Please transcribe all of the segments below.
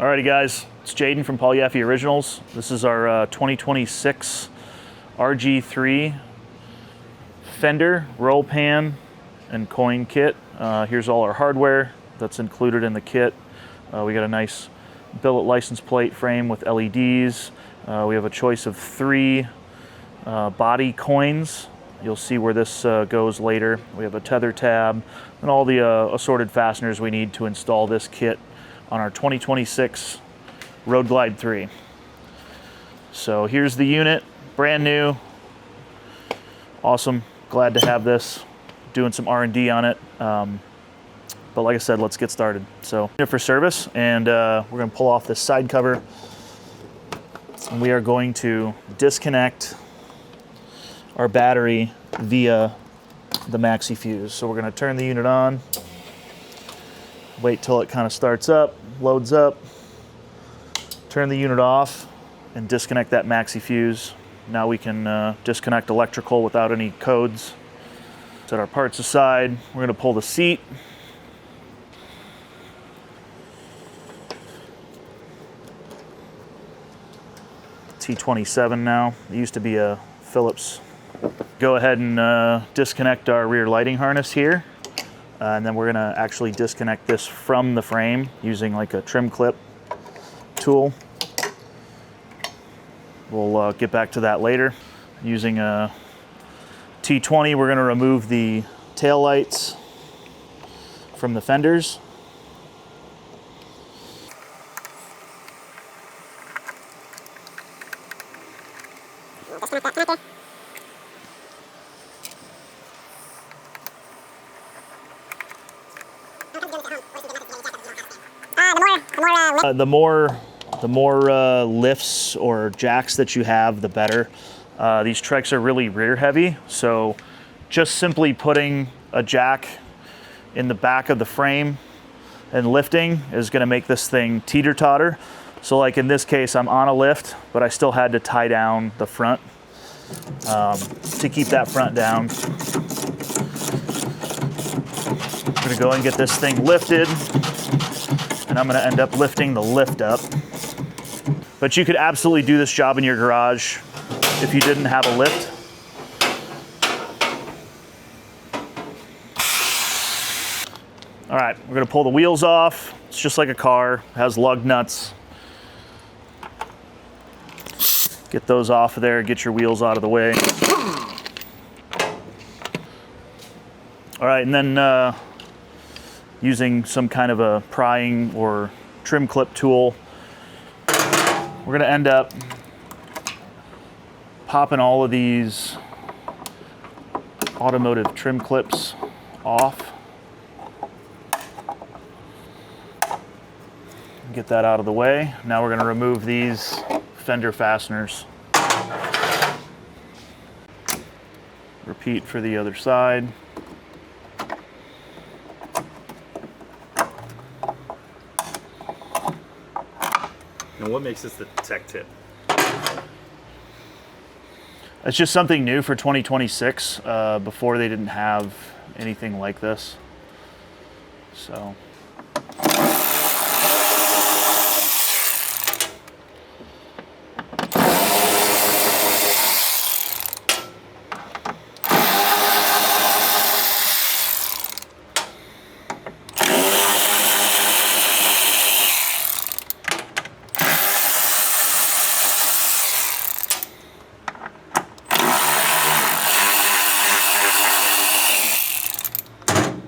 Alrighty guys, it's Jaden from Paul Yaffe Originals. This is our 2026 RG3 Fender roll pan and coin kit. Here's all our hardware that's included in the kit. We got a nice billet license plate frame with LEDs. We have a choice of 3 body coins. You'll see where this goes later. We have a tether tab and all the assorted fasteners we need to install this kit on our 2026 Road Glide 3. So here's the unit, brand new, awesome. Glad to have this, doing some R&D on it. But like I said, let's get started. So here for service, and we're gonna pull off this side cover, and we are going to disconnect our battery via the Maxi Fuse. So we're gonna turn the unit on, wait till it kind of starts up, loads up, turn the unit off, and disconnect that Maxi Fuse. Now we can disconnect electrical without any codes. Set our parts aside. We're gonna pull the seat. T27 now. It used to be a Phillips. Go ahead and disconnect our rear lighting harness here. And then we're gonna actually disconnect this from the frame using like a trim clip tool. We'll get back to that later. Using a T20, we're gonna remove the tail lights from the fenders. The more lifts or jacks that you have, the better. These trikes are really rear heavy, so just simply putting a jack in the back of the frame and lifting is gonna make this thing teeter-totter. So like in this case, I'm on a lift, but I still had to tie down the front to keep that front down. I'm gonna go and get this thing lifted, and I'm gonna end up lifting the lift up. But you could absolutely do this job in your garage if you didn't have a lift. All right, we're gonna pull the wheels off. It's just like a car, it has lug nuts. Get those off of there, get your wheels out of the way. All right, and then using some kind of a prying or trim clip tool, we're gonna end up popping all of these automotive trim clips off. Get that out of the way. Now we're gonna remove these fender fasteners. Repeat for the other side. And what makes this the tech tip? It's just something new for 2026. Before they didn't have anything like this. So.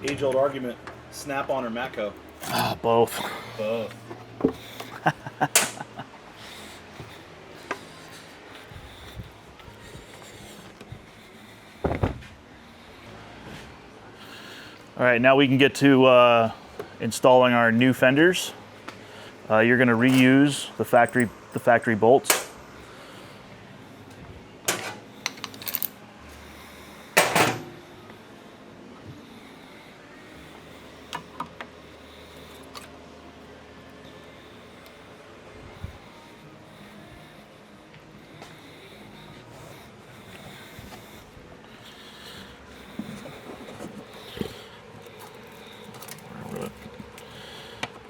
Age-old argument, Snap-on or Matco? Both. Both. All right, now we can get to installing our new fenders. You're going to reuse the factory bolts.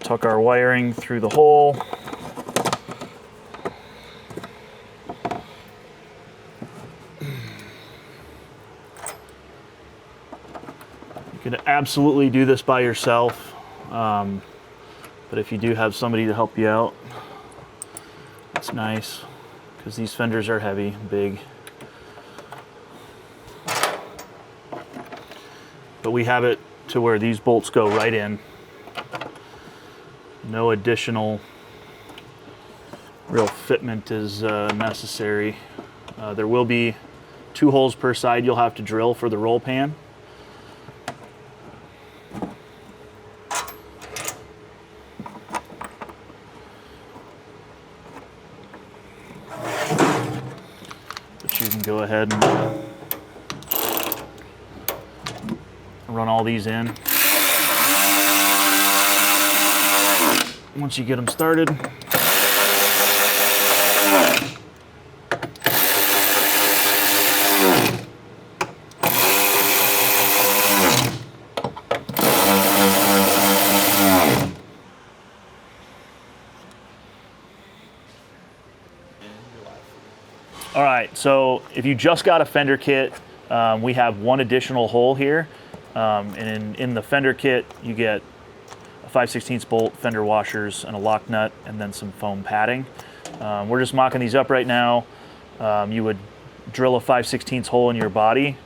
tuck our wiring through the hole. You can absolutely do this by yourself, but if you do have somebody to help you out, it's nice because these fenders are heavy, big. But we have it to where these bolts go right in. No additional real fitment is necessary. There will be 2 holes per side you'll have to drill for the roll pan. But you can go ahead and run all these in. Once you get them started, all right, so if you just got a Fender kit, we have 1 additional hole here. And in the Fender kit, you get a 5/16 bolt, fender washers, and a lock nut, and then some foam padding. We're just mocking these up right now. You would drill a 5/16 hole in your body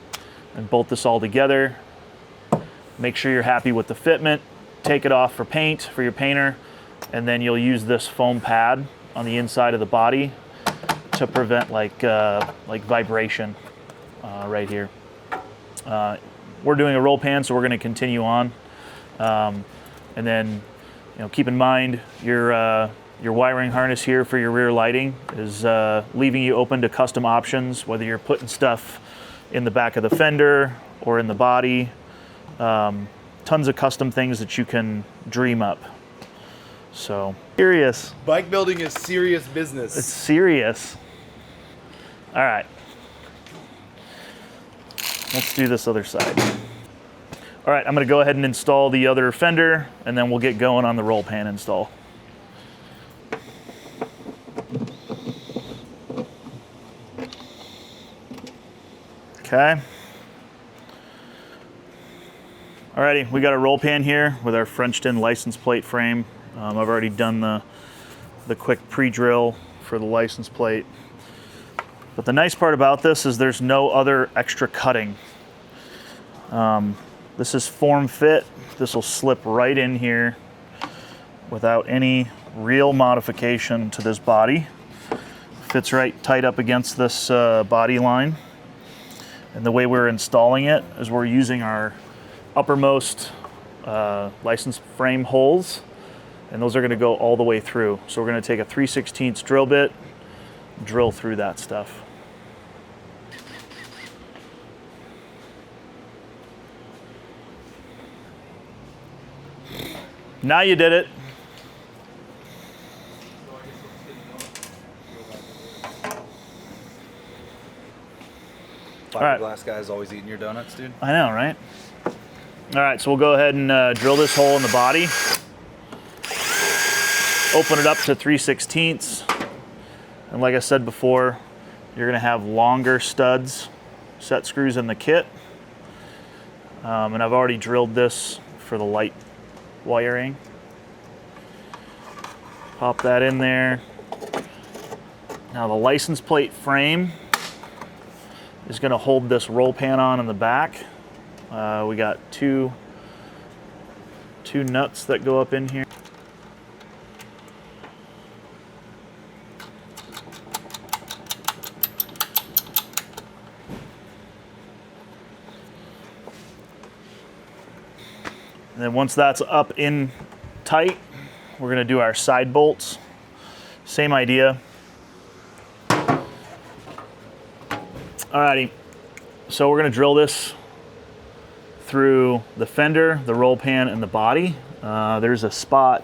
and bolt this all together. Make sure you're happy with the fitment. Take it off for paint, for your painter, and then you'll use this foam pad on the inside of the body to prevent like vibration right here. We're doing a roll pan, so we're going to continue on. And then, keep in mind your wiring harness here for your rear lighting is leaving you open to custom options, whether you're putting stuff in the back of the fender or in the body. Tons of custom things that you can dream up. So, serious. Bike building is serious business. It's serious. All right. Let's do this other side. All right, I'm gonna go ahead and install the other fender, and then we'll get going on the roll pan install. Okay. Alrighty, we got a roll pan here with our Frenched-in license plate frame. I've already done the quick pre-drill for the license plate. But the nice part about this is there's no other extra cutting. This is form fit. This will slip right in here without any real modification to this body. Fits right tight up against this body line. And the way we're installing it is we're using our uppermost license frame holes, and those are going to go all the way through. So we're going to take a 3/16 drill bit, drill through that stuff. Now you did it. Fiberglass guy's always eating your donuts, dude. I know, right? All right, so we'll go ahead and drill this hole in the body. Open it up to 3/16. And like I said before, you're gonna have longer studs, set screws in the kit. And I've already drilled this for the light wiring. Pop that in there. Now the license plate frame is going to hold this roll pan on in the back. We got two nuts that go up in here. And then once that's up in tight, we're going to do our side bolts. Same idea. Alrighty, so we're going to drill this through the fender, the roll pan, and the body. There's a spot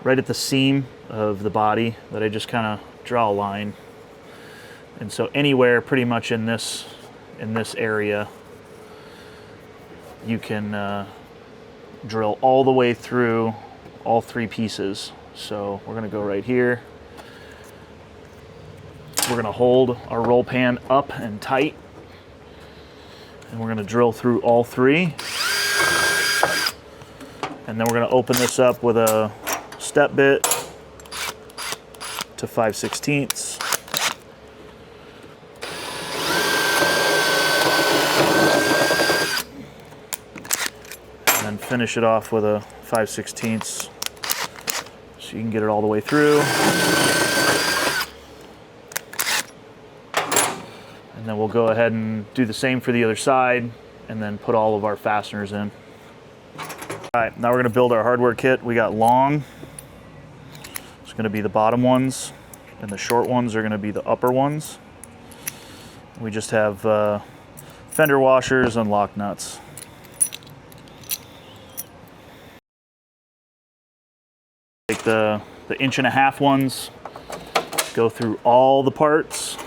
right at the seam of the body that I just kind of draw a line. And so anywhere pretty much in this area, you can drill all the way through all 3 pieces. So we're going to go right here. We're going to hold our roll pan up and tight, and we're going to drill through all 3. And then we're going to open this up with a step bit to 5/16. And then finish it off with a 5/16 so you can get it all the way through. And then we'll go ahead and do the same for the other side and then put all of our fasteners in. All right, now we're gonna build our hardware kit. We got long, it's gonna be the bottom ones, and the short ones are gonna be the upper ones. We just have fender washers and lock nuts. Take the 1.5-inch ones, go through all the parts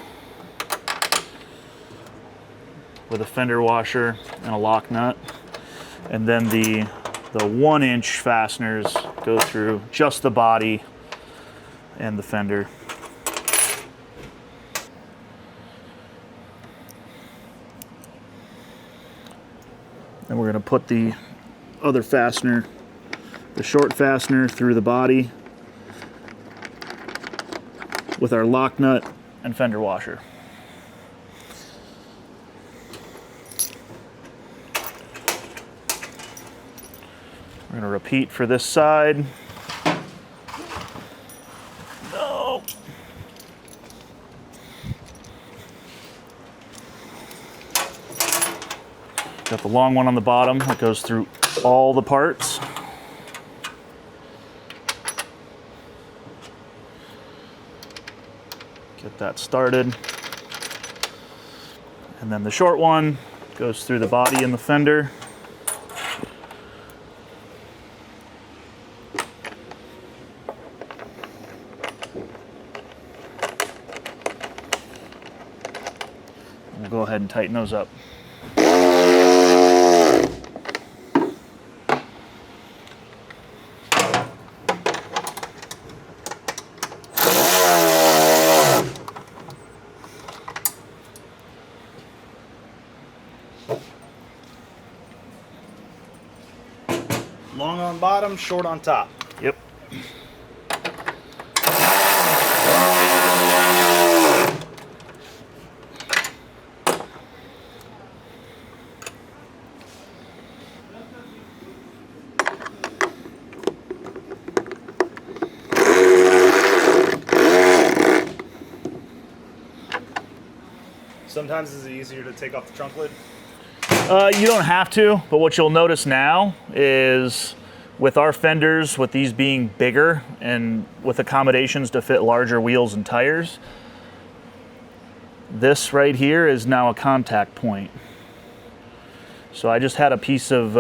with a fender washer and a lock nut, and then the 1-inch fasteners go through just the body and the fender. And we're going to put the other fastener, the short fastener, through the body with our lock nut and fender washer. We're going to repeat for this side. No. Got the long one on the bottom that goes through all the parts. Get that started. And then the short one goes through the body and the fender. We'll go ahead and tighten those up. Long on bottom, short on top. Yep. Sometimes is it easier to take off the trunk lid? You don't have to, but what you'll notice now is with our fenders, with these being bigger and with accommodations to fit larger wheels and tires, this right here is now a contact point. So I just had a piece of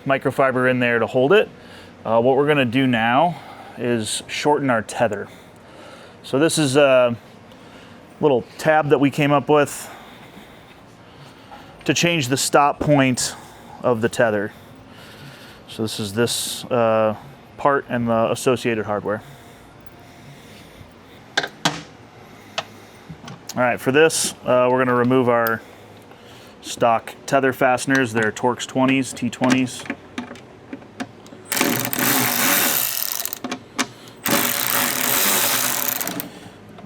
microfiber in there to hold it. What we're gonna do now is shorten our tether. So this is a little tab that we came up with to change the stop point of the tether. So this is this part and the associated hardware. All right, for this, we're gonna remove our stock tether fasteners. They're Torx 20s, T20s.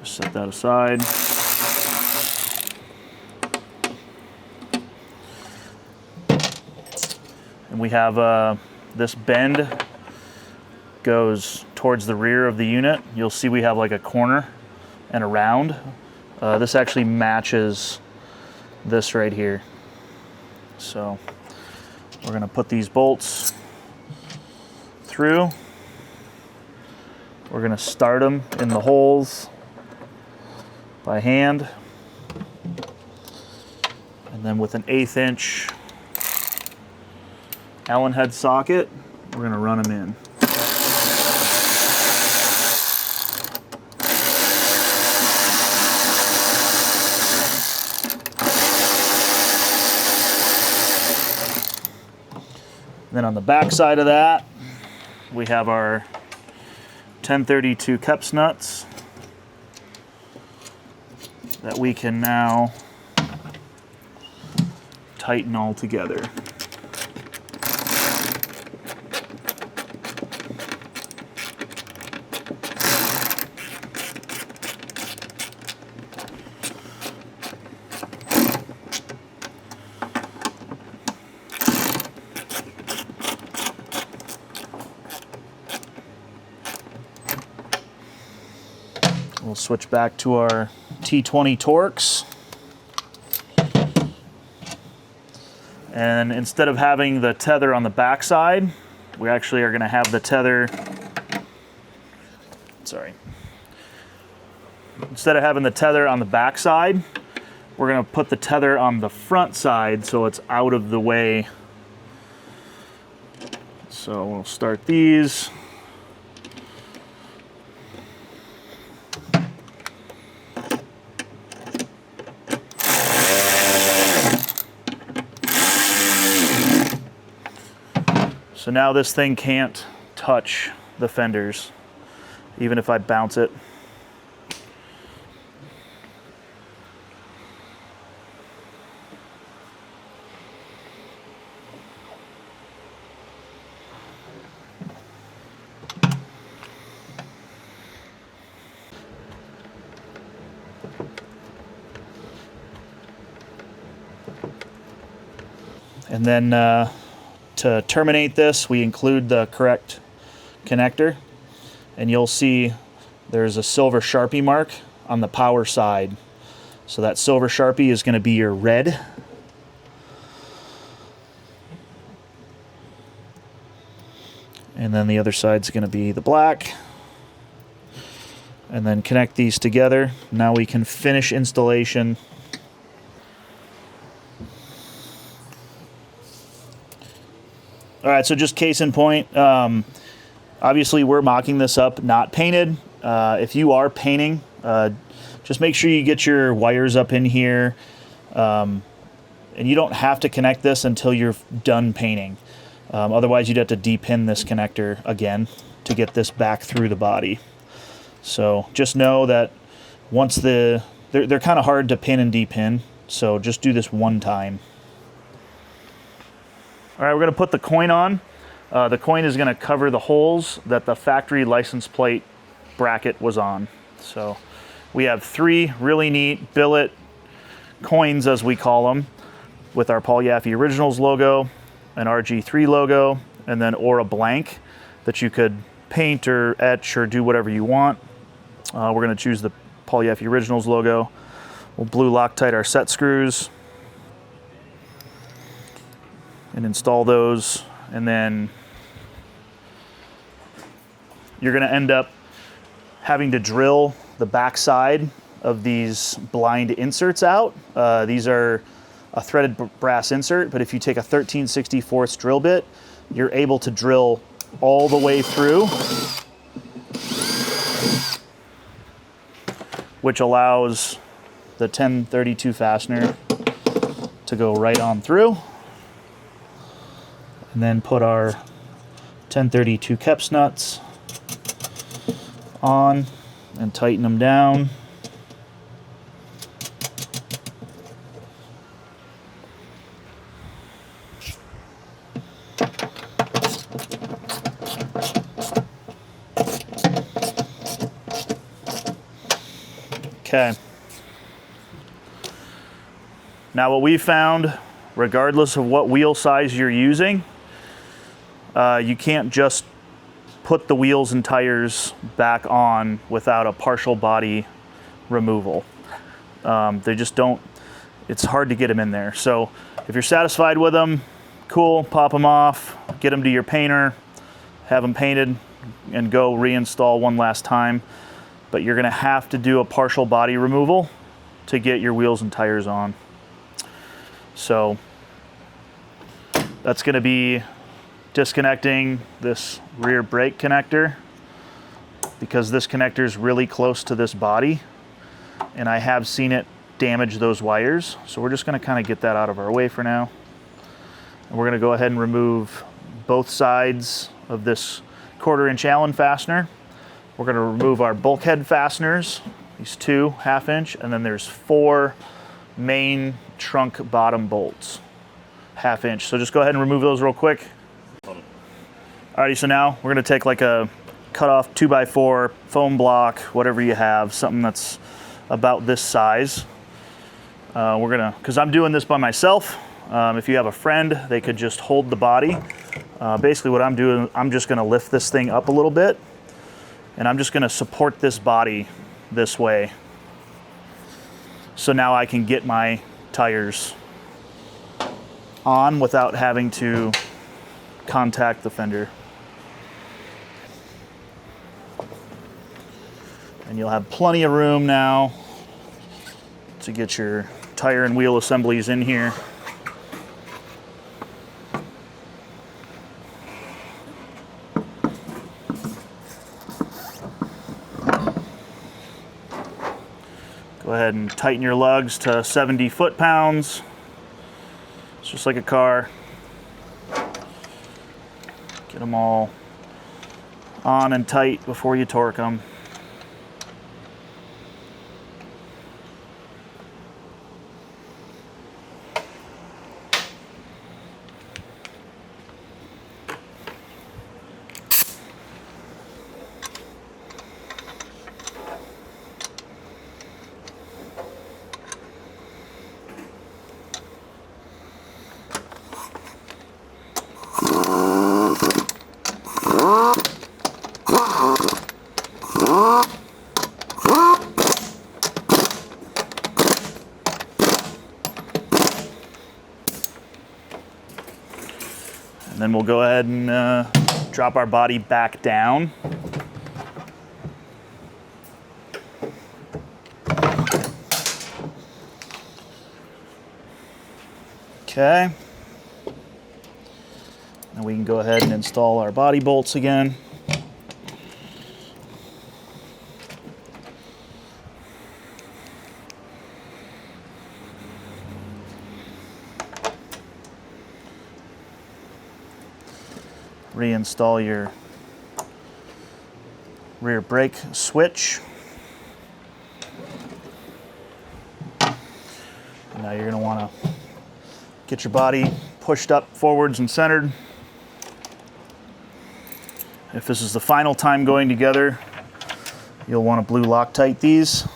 Set that aside. And we have this bend goes towards the rear of the unit. You'll see we have like a corner and a round. This actually matches this right here. So we're gonna put these bolts through. We're gonna start them in the holes by hand. And then with an 1/8 inch Allen head socket, we're gonna run them in. Then on the back side of that, we have our 1032 Keps nuts that we can now tighten all together. We'll switch back to our T20 Torx. And instead of having the tether on the back side, we actually are going to have the tether, instead of having the tether on the back side, we're going to put the tether on the front side so it's out of the way. So we'll start these. So now this thing can't touch the fenders, even if I bounce it. And then to terminate this, we include the correct connector, and you'll see there's a silver Sharpie mark on the power side. So that silver Sharpie is going to be your red. And then the other side's going to be the black. And then connect these together. Now we can finish installation. All right, so just case in point, obviously we're mocking this up not painted. If you are painting, just make sure you get your wires up in here. And you don't have to connect this until you're done painting. Otherwise, you'd have to de-pin this connector again to get this back through the body. So just know that once they're kind of hard to pin and de-pin, so just do this one time. All right, we're going to put the coin on. The coin is going to cover the holes that the factory license plate bracket was on. So we have 3 really neat billet coins, as we call them, with our Paul Yaffe Originals logo, an RG3 logo, and then or a blank that you could paint or etch or do whatever you want. We're going to choose the Paul Yaffe Originals logo. We'll blue Loctite our set screws and install those, and then you're going to end up having to drill the back side of these blind inserts out. These are a threaded brass insert, but if you take a 13/64 drill bit, you're able to drill all the way through, which allows the 1032 fastener to go right on through. And then put our 1032 Keps nuts on and tighten them down. Okay. Now what we found, regardless of what wheel size you're using, you can't just put the wheels and tires back on without a partial body removal. They just don't, it's hard to get them in there. So if you're satisfied with them, cool, pop them off, get them to your painter, have them painted, and go reinstall one last time. But you're gonna have to do a partial body removal to get your wheels and tires on. So that's gonna be disconnecting this rear brake connector, because this connector is really close to this body and I have seen it damage those wires. So we're just going to kind of get that out of our way for now. And we're going to go ahead and remove both sides of this 1/4" Allen fastener. We're going to remove our bulkhead fasteners, these 2 1/2", and then there's 4 main trunk bottom bolts, 1/2". So just go ahead and remove those real quick. Alrighty, so now we're gonna take like a cut off 2x4 foam block, whatever you have, something that's about this size. We're gonna, because I'm doing this by myself, if you have a friend, they could just hold the body. Basically what I'm doing, I'm just gonna lift this thing up a little bit, and I'm just gonna support this body this way. So now I can get my tires on without having to contact the fender. And you'll have plenty of room now to get your tire and wheel assemblies in here. Go ahead and tighten your lugs to 70 foot-pounds. It's just like a car. Get them all on and tight before you torque them. And then we'll go ahead and drop our body back down. Okay. Now we can go ahead and install our body bolts again. Reinstall your rear brake switch. And now you're going to want to get your body pushed up forwards and centered. If this is the final time going together, you'll want to blue Loctite these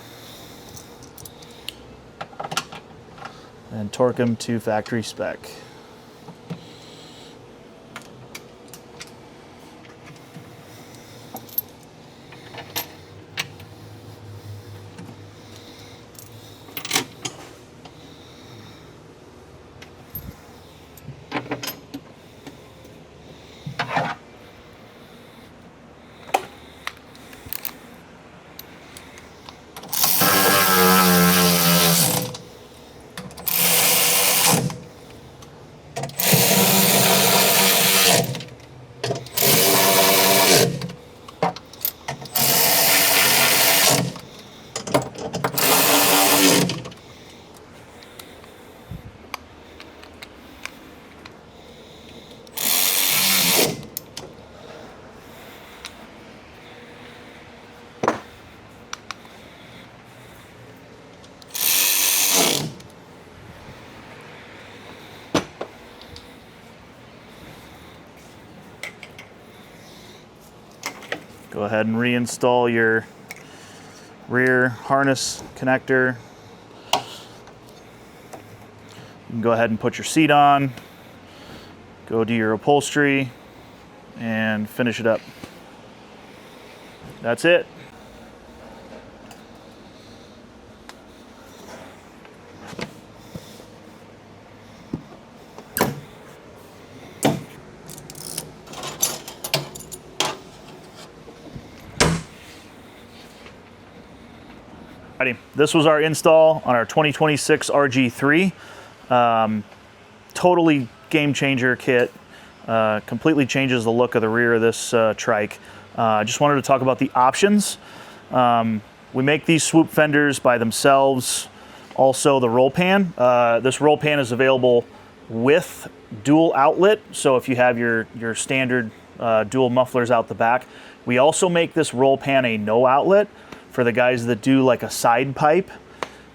and torque them to factory spec. Go ahead and reinstall your rear harness connector. You can go ahead and put your seat on, go do your upholstery, and finish it up. That's it. Alrighty, this was our install on our 2026 RG3. Totally game changer kit. Completely changes the look of the rear of this trike. I just wanted to talk about the options. We make these Swoop Fenders by themselves. Also the roll pan. This roll pan is available with dual outlet. So if you have your standard dual mufflers out the back. We also make this roll pan a no outlet for the guys that do like a side pipe.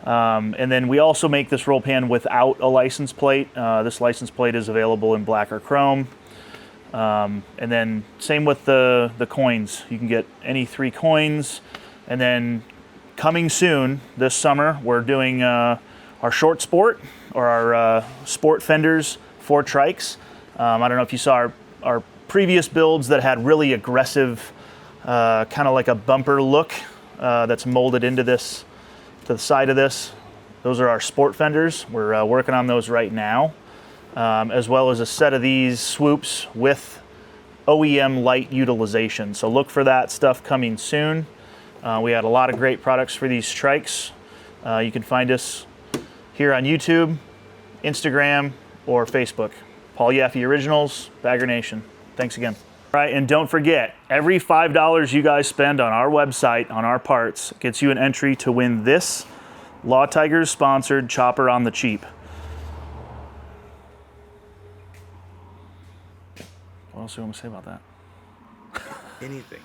And then we also make this roll pan without a license plate. This license plate is available in black or chrome. And then same with the coins. You can get any 3 coins. And then coming soon this summer, we're doing our short sport or our sport fenders for trikes. I don't know if you saw our previous builds that had really aggressive, kind of like a bumper look. that's molded into this, to the side of this. Those are our sport fenders. We're working on those right now, as well as a set of these swoops with OEM light utilization. So look for that stuff coming soon. We had a lot of great products for these trikes. You can find us here on YouTube, Instagram, or Facebook. Paul Yaffe Originals, Bagger Nation. Thanks again. All right, and don't forget, every $5 you guys spend on our website, on our parts, gets you an entry to win this Law Tigers sponsored chopper on the cheap. What else do you want to say about that? Anything.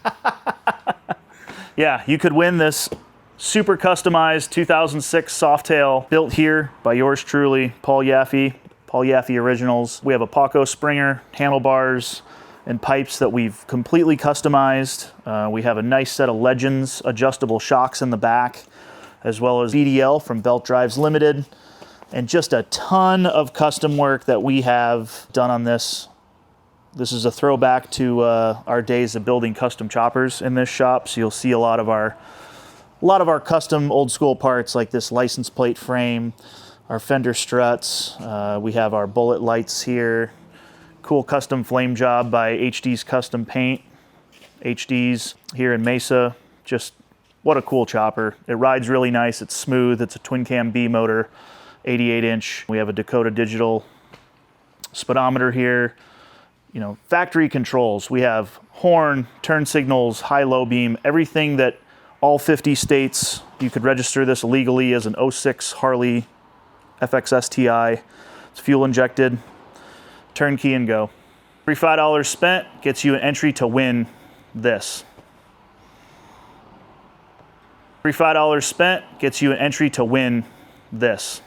Yeah, you could win this super customized 2006 Softail built here by yours truly, Paul Yaffe Originals. We have a Paco Springer, handlebars, and pipes that we've completely customized. We have a nice set of Legends adjustable shocks in the back, as well as VDL from Belt Drives Limited, and just a ton of custom work that we have done on this. This is a throwback to our days of building custom choppers in this shop, so you'll see a lot of our custom old school parts, like this license plate frame, our fender struts. We have our bullet lights here. Cool custom flame job by HD's Custom Paint. HD's here in Mesa. Just what a cool chopper. It rides really nice. It's smooth. It's a twin cam B motor, 88-inch. We have a Dakota Digital speedometer here. You know, factory controls. We have horn, turn signals, high-low beam, everything that all 50 states. You could register this legally as an 06 Harley FXS TI. It's fuel injected, turnkey and go. Every $5 spent gets you an entry to win this. Every $5 spent gets you an entry to win this.